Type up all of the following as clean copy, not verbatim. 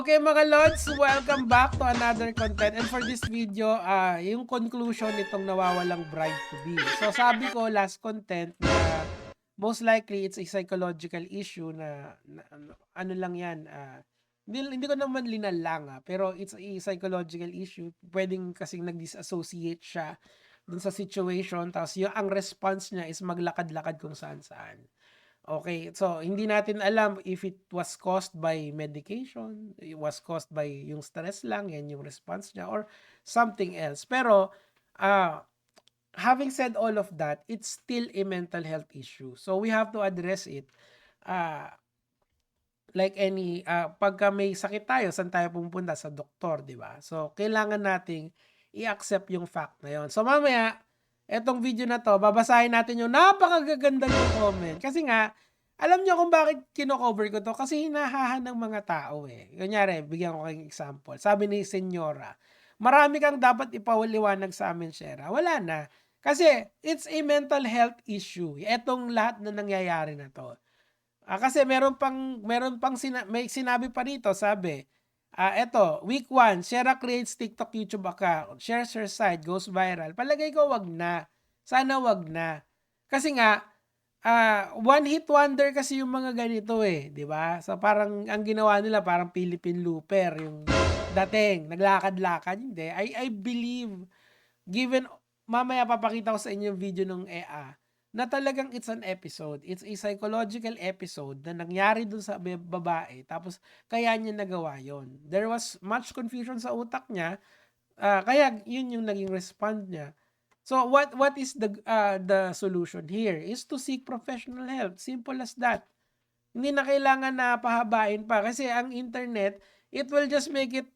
Okay mga Lods, welcome back to another content. And for this video, yung conclusion nitong nawawalang bride to be. So sabi ko last content na most likely it's a psychological issue na ano lang yan. Hindi ko naman linalang pero it's a psychological issue. Pwedeng kasing nag-disassociate siya dun sa situation. Tapos ang response niya is maglakad-lakad kung saan-saan. Okay, so hindi natin alam if it was caused by medication, it was caused by yung stress lang, yan yung response niya, or something else. Pero, having said all of that, it's still a mental health issue. So we have to address it. Like any, pagka may sakit tayo, saan tayo pupunta? Sa doktor, di ba? So, kailangan nating i-accept yung fact na yon. So, mamaya, etong video na to, babasahin natin yung napakagaganda yung comment. Kasi nga, alam nyo kung bakit kino-cover ko to? Kasi hinahahan ng mga tao eh. Kunyari, bigyan ko kayong example. Sabi ni Senyora, marami kang dapat ipawaliwanag sa amin, Shera. Wala na. Kasi, it's a mental health issue. Etong lahat na nangyayari na to. Kasi meron pang may sinabi pa rito, sabi, eto, week 1, Shera creates TikTok, YouTube account, shares her site, goes viral. Palagay ko wag na. Sana wag na. Kasi nga, one hit wonder kasi yung mga ganito eh, di ba? So parang ang ginawa nila parang Philippine Looper, yung dating, naglakad-lakad. Hindi. I believe, given, mamaya papakita ko sa inyo yung video ng EA, na talagang it's an episode. It's a psychological episode na nangyari dun sa babae. Tapos, kaya niya nagawa yon. There was much confusion sa utak niya. Kaya yun yung naging respond niya. So, what is the solution here? Is to seek professional help. Simple as that. Hindi na kailangan na pahabain pa. Kasi ang internet, it will just make it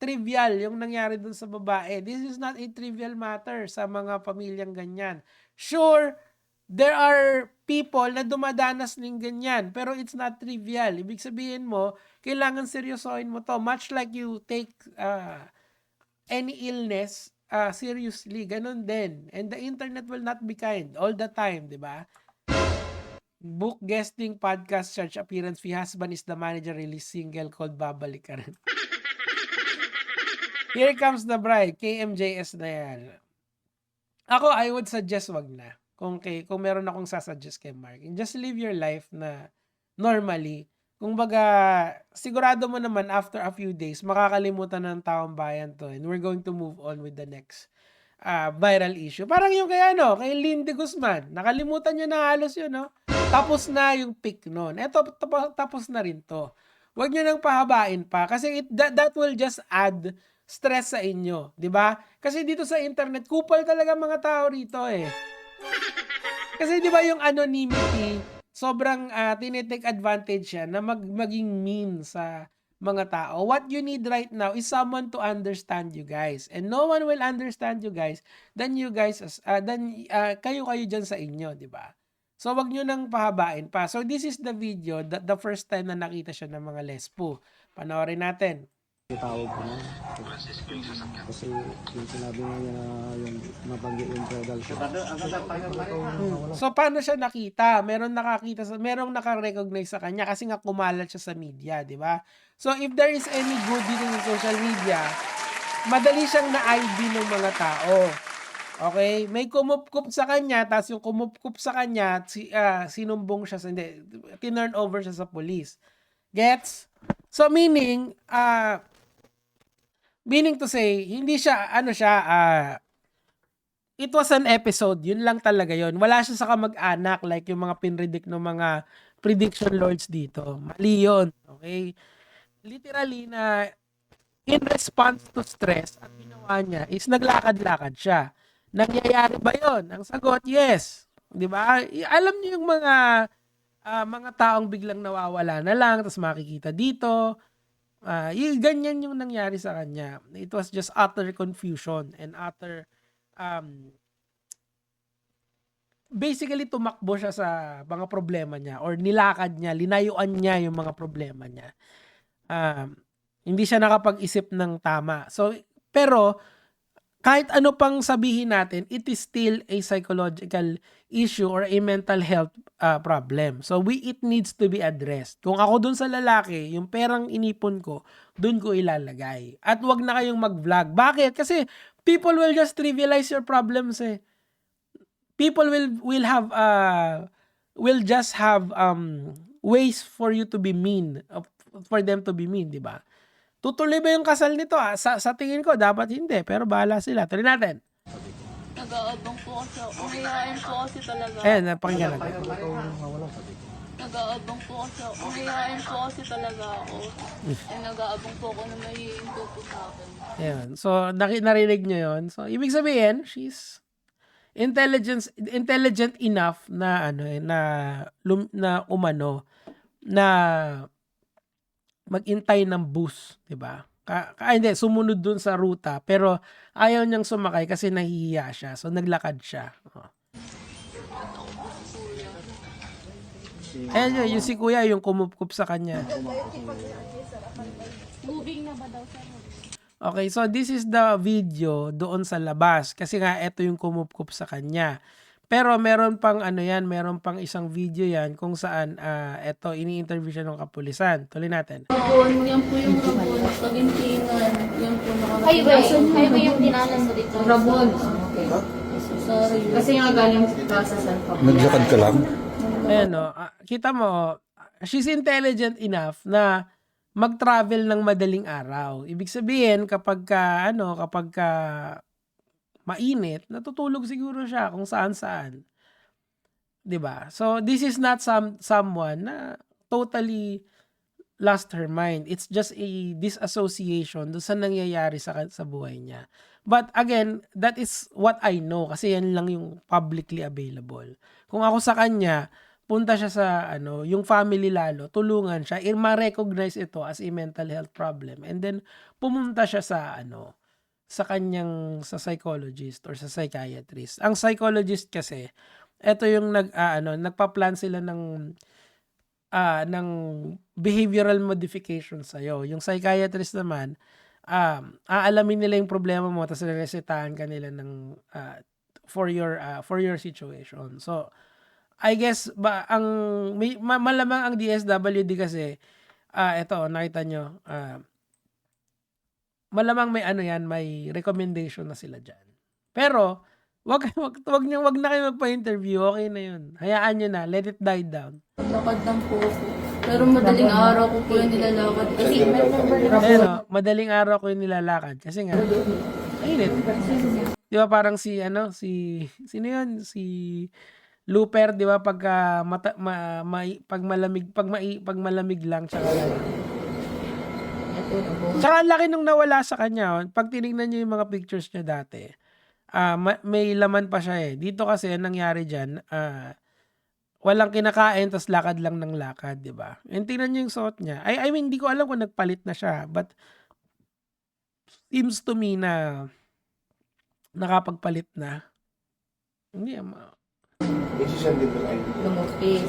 trivial yung nangyari dun sa babae. This is not a trivial matter sa mga pamilyang ganyan. Sure, there are people na dumadanas ng ganyan, pero it's not trivial. Ibig sabihin mo, kailangan seryosohin mo to. Much like you take any illness seriously, ganun din. And the internet will not be kind all the time, di ba? Book guesting, podcast, church appearance fee, husband is the manager, release single called Babalik Ka Rin. Here Comes the Bride, KMJS na yan. Ako, I would suggest wag na. Kung meron akong sasuggest kay Mark, just live your life na normally. Kung baga, sigurado mo naman after a few days, makakalimutan ng taong bayan to and we're going to move on with the next viral issue. Parang yung kay Lindy Guzman. Nakalimutan niya na halos yun, no? Tapos na yung pick nun. Eto, tapos na rin to. Huwag nyo nang pahabain pa kasi that will just add stress sa inyo, 'di ba? Kasi dito sa internet, kupal talaga mga tao rito eh. Kasi 'di ba yung anonymity, sobrang tinitake advantage siya na maging mean sa mga tao. What you need right now is someone to understand you guys. And no one will understand you guys than you guys kayo diyan sa inyo, 'di ba? So wag niyo nang pahabain pa. So this is the video, the first time na nakita siya ng mga lesbo. Panoorin natin. Tawag ko na. Kasi yung sinabi nga niya na yung nabanggit yung pedal ko. So paano siya nakita? Merong naka-recognize sa kanya kasi nga kumalat siya sa media, di ba? So if there is any good dito sa social media, madali siyang na-ID ng mga tao. Okay? May kumupkup sa kanya, tapos yung kumupkup sa kanya, sinumbong siya tinurn over siya sa police. Gets? So meaning to say, hindi siya, it was an episode, yun lang talaga yun. Wala siya sa kamag-anak like yung mga pinredict ng mga prediction lords dito. Mali yun, okay? Literally na in response to stress, ang ginawa niya is naglakad-lakad siya. Nangyayari ba yun? Ang sagot, yes. Di ba? Alam niyo yung mga taong biglang nawawala na lang, tapos makikita dito. Ganyan yung nangyari sa kanya. It was just utter confusion and utter basically tumakbo siya sa mga problema niya or nilakad niya, linayuan niya yung mga problema niya. Hindi siya nakapag-isip ng tama. So, pero kahit ano pang sabihin natin, it is still a psychological issue or a mental health problem. So it needs to be addressed. Kung ako dun sa lalaki, yung perang inipon ko, dun ko ilalagay. At wag na kayong mag-vlog. Bakit? Kasi people will just trivialize your problems eh. People will just have ways for you to be mean, for them to be mean, di ba? Tutuloy ba yung kasal nito? Sa tingin ko, dapat hindi. Pero bahala sila. Tuloy natin. Nag-aabang po kasi ako. Mahihain po kasi talaga. Ayan, napakinggan natin. Nag-aabang po kasi ako. Mahihain po kasi talaga ako. Eh, nag-aabang po ako na mahihain po sa akin. Ayan. So, narinig nyo yun. So, ibig sabihin, she's intelligent enough na na magintay ng bus, 'di ba? Hindi, sumunod dun sa ruta pero ayaw niyang sumakay kasi nahihiya siya. So naglakad siya. Oh. Ayan yung si kuya yung kumupkup sa kanya. Moving na ba daw sir? Okay, so this is the video doon sa labas kasi nga ito yung kumupkup sa kanya. Pero meron pang meron pang isang video yan kung saan ito ini-interview siya ng kapulisan. Tuloy natin. Rabon, yan po yung rabon. Kagintingan. Yan po Kayo ba yung dinalan mo dito? Rabon. Okay. Sorry. Kasi nga galing ka sa San Pablo. Naglakad ka lang? Ayan o, kita mo, she's intelligent enough na mag-travel ng madaling araw. Ibig sabihin, kapag mainit, natutulog siguro siya kung saan-saan. 'Di ba? So, this is not someone na totally lost her mind. It's just a disassociation doon sa nangyayari sa buhay niya. But again, that is what I know kasi yan lang yung publicly available. Kung ako sa kanya, punta siya sa yung family lalo, tulungan siya, ma-recognize ito as a mental health problem and then pumunta siya sa sa psychologist or sa psychiatrist. Ang psychologist kasi ito yung nagpa-plan sila ng behavioral modification sa Yung psychiatrist naman, aalamin nila yung problema mo tapos resetahan ka nila ng for your situation. So I guess malamang ang DSWD kasi ito nakita nyo malamang may recommendation na sila diyan. Pero wag na kayo magpa-interview, okay na 'yun. Hayaan niyo na, let it die down. Lakad lang po ako. Pero madaling araw ko po yung nilalakad. Kasi Madaling araw ko yung nilalakad kasi nga init. Di ba parang sino yun? Si Looper, di ba pag malamig lang tsaka ang laki nung nawala sa kanya. Pag tinignan niyo yung mga pictures niya dati, may laman pa siya eh. Dito kasi ang nangyari diyan, walang kinakain tas lakad lang ng lakad, di ba? And tingnan niyo yung suot niya. I mean, hindi ko alam kung nagpalit na siya, but seems to me na nakapagpalit na. Hindi Lumupis.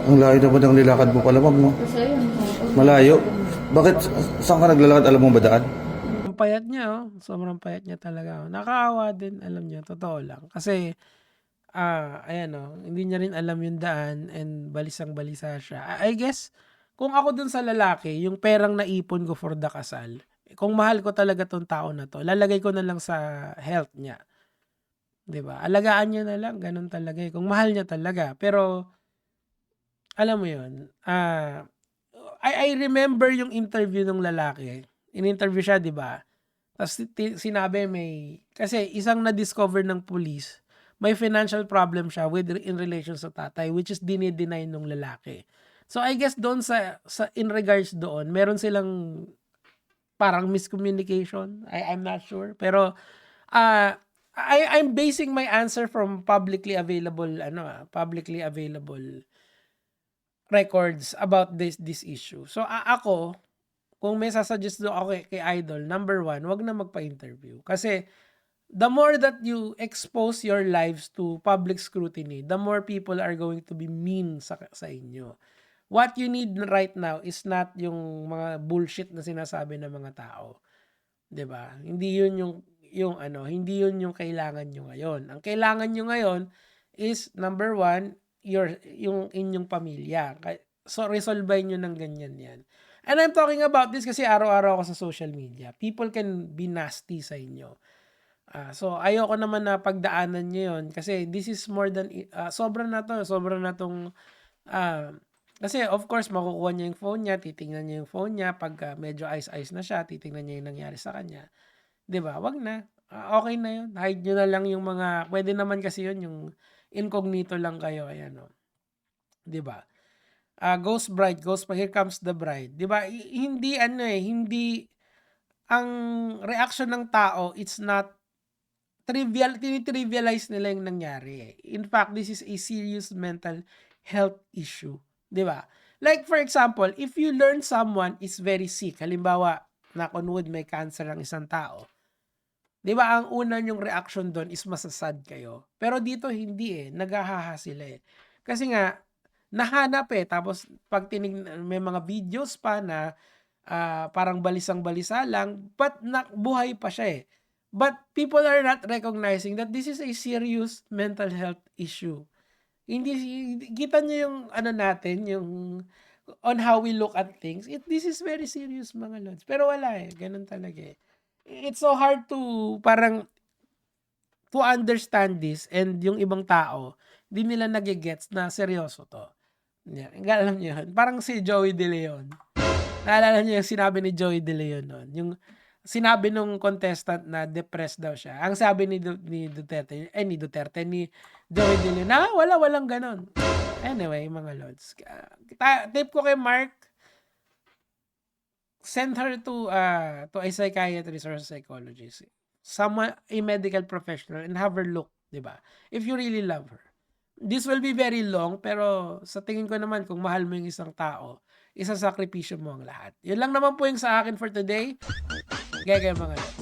Ang layo naman ng nilakad mo pala, ma'am, no? Kasi ayun. Malayo. Bakit? Saan ka naglalakad? Alam mo ba daan? ang payat niya, oh. Sobrang payat niya talaga. Nakakaawa din, alam niyo, totoo lang. Kasi, ayan, oh, hindi niya rin alam yung daan and balisang-balisa siya. I guess, kung ako dun sa lalaki, yung perang naipon ko for the kasal, kung mahal ko talaga tong tao na to, lalagay ko na lang sa health niya. 'Di ba? Alagaan niya na lang, ganun talaga eh. Kung mahal niya talaga. Pero, alam mo yun, I remember yung interview ng lalaki. In-interview siya, 'di ba? Tapos sinabi kasi isang na-discover ng police, may financial problem siya in relation sa tatay, which is dinideny nung lalaki. So I guess doon sa in regards doon, meron silang parang miscommunication. I'm not sure. Pero I'm basing my answer from publicly available records about this issue. So ako, kung may sasuggest do ako kay Idol, number 1, wag na magpa-interview. Kasi the more that you expose your lives to public scrutiny, the more people are going to be mean sa inyo. What you need right now is not yung mga bullshit na sinasabi ng mga tao. 'di ba? Hindi 'yun yung ano, hindi 'yun yung kailangan niyo ngayon. Ang kailangan niyo ngayon is number one, yung inyong pamilya. So resolbahin niyo ng ganyan 'yan. And I'm talking about this kasi araw-araw ako sa social media. People can be nasty sa inyo. So ayoko naman na pagdaanan niyo 'yon kasi this is more than sobra na 'to, sobra na 'tong kasi of course makukuha niya yung phone niya, titingnan niya yung phone niya pagka medyo ice-ice na siya, titingnan niya yung nangyari sa kanya. 'Di ba? Wag na. Okey na 'yun. Hide niyo na lang yung mga puwede naman kasi 'yun yung incognito lang kayo, ayan oh. 'Di ba? Ghost bride, here comes the bride. 'Di ba? Hindi ano hindi ang reaction ng tao, it's not trivial, tini-trivialize nila yung nangyari. In fact, this is a serious mental health issue, 'di ba? Like for example, if you learn someone is very sick, halimbawa, knock on wood, may cancer ang isang tao. 'Di ba ang una niyong reaction doon is masasad kayo. Pero dito hindi naghahaha sila Kasi nga nahanap tapos pag may mga videos pa na parang balisang-balisa lang, but buhay pa siya But people are not recognizing that this is a serious mental health issue. Hindi kita niyo yung ano natin, yung on how we look at things. This is very serious mga lods. Pero wala ganun talaga It's so hard to parang to understand this and yung ibang tao, di nila nagigets na seryoso to. Yeah, alam niyo yun? Parang si Joey De Leon. Naalala niyo yung sinabi ni Joey De Leon noon? Yung sinabi nung contestant na depressed daw siya. Ang sabi ni Duterte, ni Joey De Leon, walang ganon. Anyway, mga lods. Tip ko kay Mark, send her to a psychiatrist or a psychologist. Someone, a medical professional, and have her look, 'di ba? If you really love her. This will be very long, pero sa tingin ko naman kung mahal mo yung isang tao, isasakripisyo mo ang lahat. Yun lang naman po yung sa akin for today. Gaya mga lods.